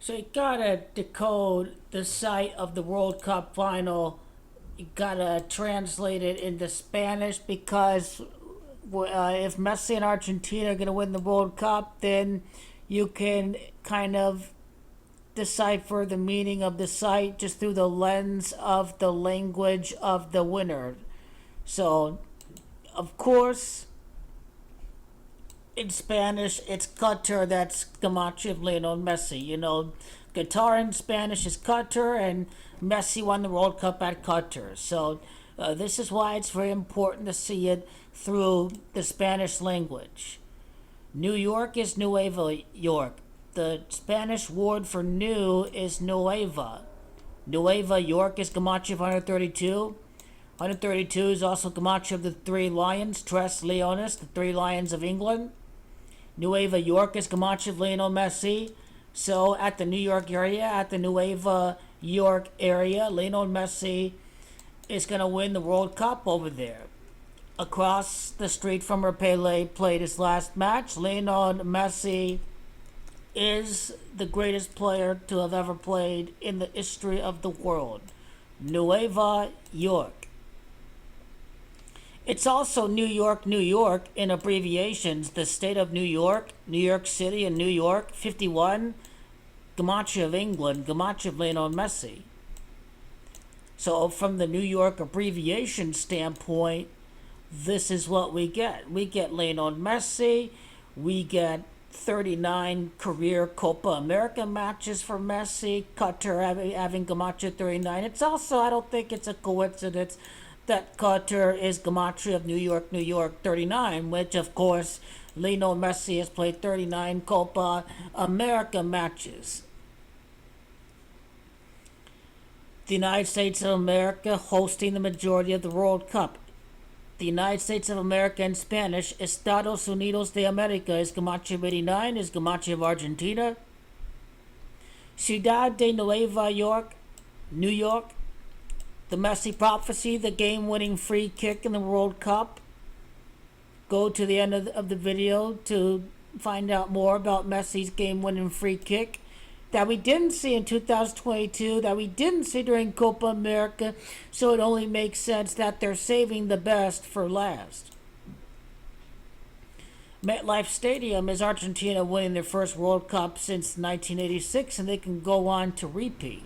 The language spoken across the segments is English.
So you gotta decode the site of the World Cup final. You gotta translate it into Spanish because if Messi and Argentina are gonna win the World Cup, then you can kind of decipher the meaning of the site just through the lens of the language of the winner. So, of course, in Spanish, it's Qatar. That's Gematria of Lionel Messi. Qatar in Spanish is Qatar, and Messi won the World Cup at Qatar. So this is why it's very important to see it through the Spanish language. New York is Nueva York. The Spanish word for new is Nueva. Nueva York is Gematria of 132. 132 is also Gematria of the three lions, Tres Leones, the three lions of England. Nueva York is Gematria of Lionel Messi. So at the New York area, at the Nueva York area, Lionel Messi is going to win the World Cup over there. Across the street from where Pele played his last match, Lionel Messi is the greatest player to have ever played in the history of the world. Nueva York. It's also New York, New York in abbreviations. The state of New York, New York City, and New York. 51, Gematria of England, Gematria of Lionel Messi. So from the New York abbreviation standpoint, this is what we get. We get Lionel Messi. We get 39 career Copa America matches for Messi. Qatar having Gematria 39. It's also, I don't think it's a coincidence that Qatar is Gematria of New York 39, which of course Lionel Messi has played 39 Copa America matches. The United States of America hosting the majority of the World Cup. The United States of America in Spanish, Estados Unidos de America is Gematria of 89, is Gematria of Argentina. Ciudad de Nueva York, New York. The Messi prophecy, the game-winning free kick in the World Cup. Go to the end of the video to find out more about Messi's game-winning free kick that we didn't see in 2022, that we didn't see during Copa America, so it only makes sense that they're saving the best for last. MetLife Stadium is Argentina winning their first World Cup since 1986, and they can go on to repeat.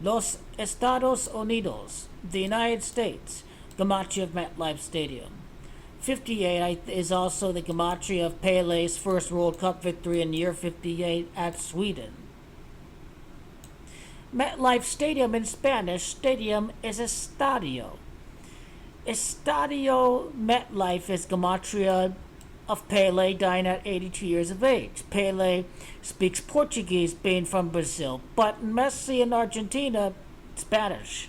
Los Estados Unidos, the United States, Gematria of MetLife Stadium. 58 is also the Gematria of Pele's first World Cup victory in year 58 at Sweden. MetLife Stadium in Spanish, stadium is Estadio. Estadio Metlife is Gematria of Pele, dying at 82 years of age. Pele speaks Portuguese, being from Brazil, but Messi in Argentina, Spanish.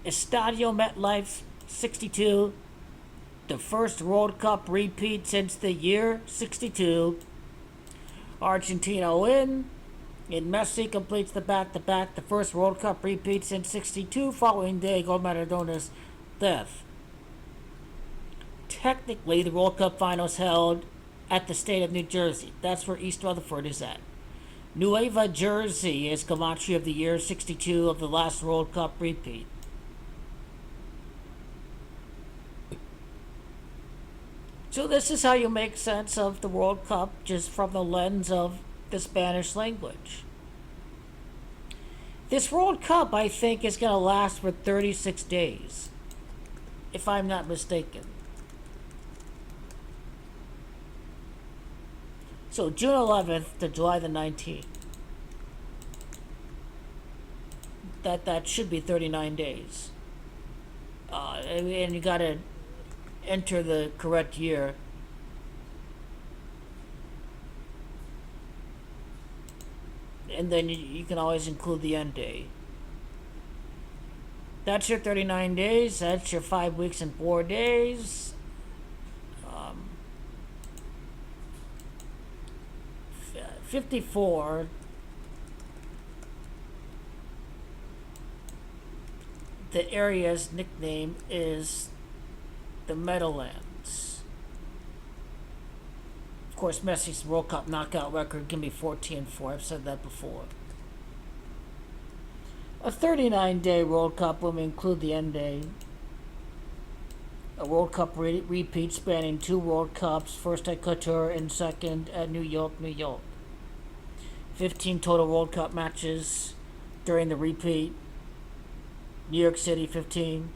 Estadio Metlife 62, the first World Cup repeat since the year 62. Argentina win, and Messi completes the back-to-back, the first World Cup repeat since 62, following Diego Maradona's death. Technically, the World Cup finals held at the state of New Jersey. That's where East Rutherford is at. Nueva Jersey is Gematria of the year 62 of the last World Cup repeat. So this is how you make sense of the World Cup just from the lens of the Spanish language. This World Cup, I think, is going to last for 36 days, if I'm not mistaken. So June 11th to July the 19th. That should be 39 days. And you got to enter the correct year. And then you can always include the end day. That's your 39 days. That's your 5 weeks and 4 days. 54. The area's nickname is the Meadowlands. Of course, Messi's World Cup knockout record can be 14-4. I've said that before. A 39-day World Cup will include the end day. A World Cup repeat spanning 2 World Cups, first at Qatar and second at New York, New York. 15 total World Cup matches during the repeat. New York City 15.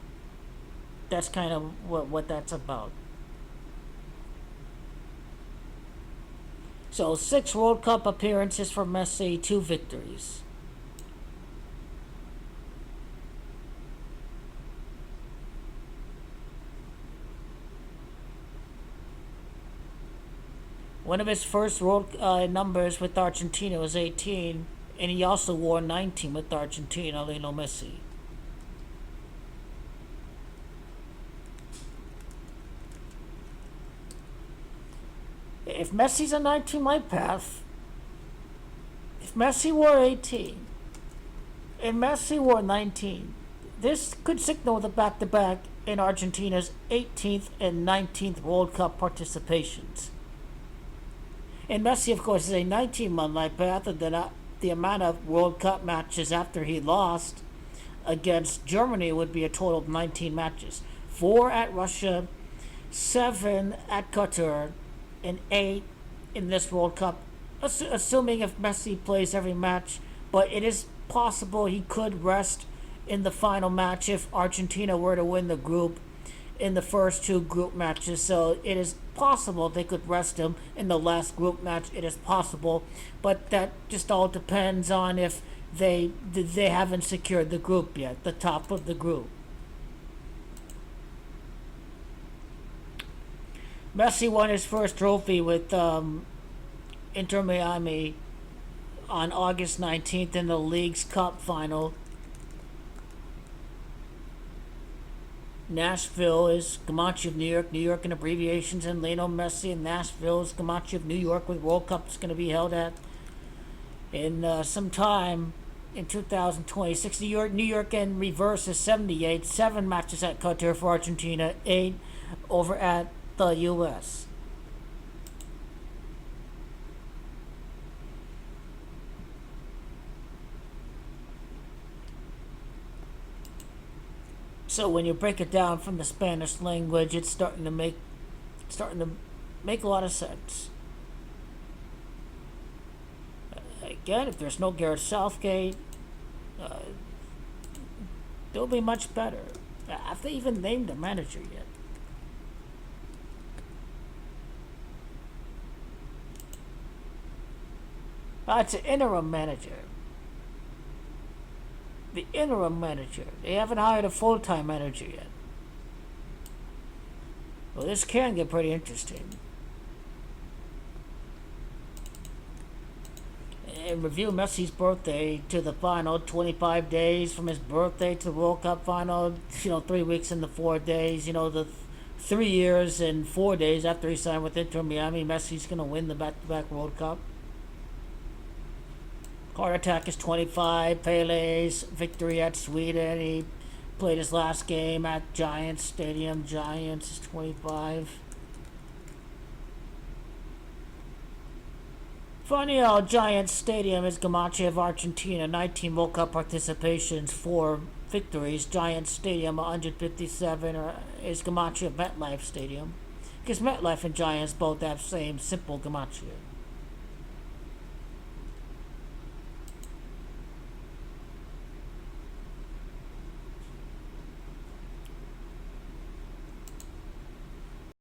That's kind of what that's about. So 6 World Cup appearances for Messi, 2 victories. One of his first world numbers with Argentina was 18, and he also wore 19 with Argentina, Lionel Messi. If Messi's a 19 light path, if Messi wore 18, and Messi wore 19, this could signal the back-to-back in Argentina's 18th and 19th World Cup participations. And Messi, of course, is a 19-month light path, and the amount of World Cup matches after he lost against Germany would be a total of 19 matches. 4 at Russia, 7 at Qatar, and 8 in this World Cup, assuming if Messi plays every match. But it is possible he could rest in the final match if Argentina were to win the group in the first 2 group matches. So it is possible they could rest him in the last group match. It is possible, but that just all depends on if they haven't secured the group yet, the top of the group. Messi won his first trophy with Inter Miami on August 19th in the League's Cup final. Nashville is Gematria of New York, New York in abbreviations, and Lionel Messi in Nashville is Gematria of New York, with World Cup is going to be held at in some time in 2026. New York in reverse is 78, 7 matches at Qatar for Argentina, 8 over at the U.S. So when you break it down from the Spanish language, it's starting to make a lot of sense. Again, if there's no Gareth Southgate, they'll be much better. Have they even named a manager yet? It's an interim manager. The interim manager. They haven't hired a full-time manager yet. Well, this can get pretty interesting. And review Messi's birthday to the final, 25 days from his birthday to the World Cup final, 3 weeks into 4 days, the 3 years and 4 days after he signed with Inter Miami, Messi's going to win the back-to-back World Cup. Heart attack is 25. Pele's victory at Sweden. He played his last game at Giants Stadium. Giants is 25. Funny how Giants Stadium is Gematria of Argentina. 19 World Cup participations, 4 victories. Giants Stadium 157 is Gematria of MetLife Stadium. Because MetLife and Giants both have same simple Gematria.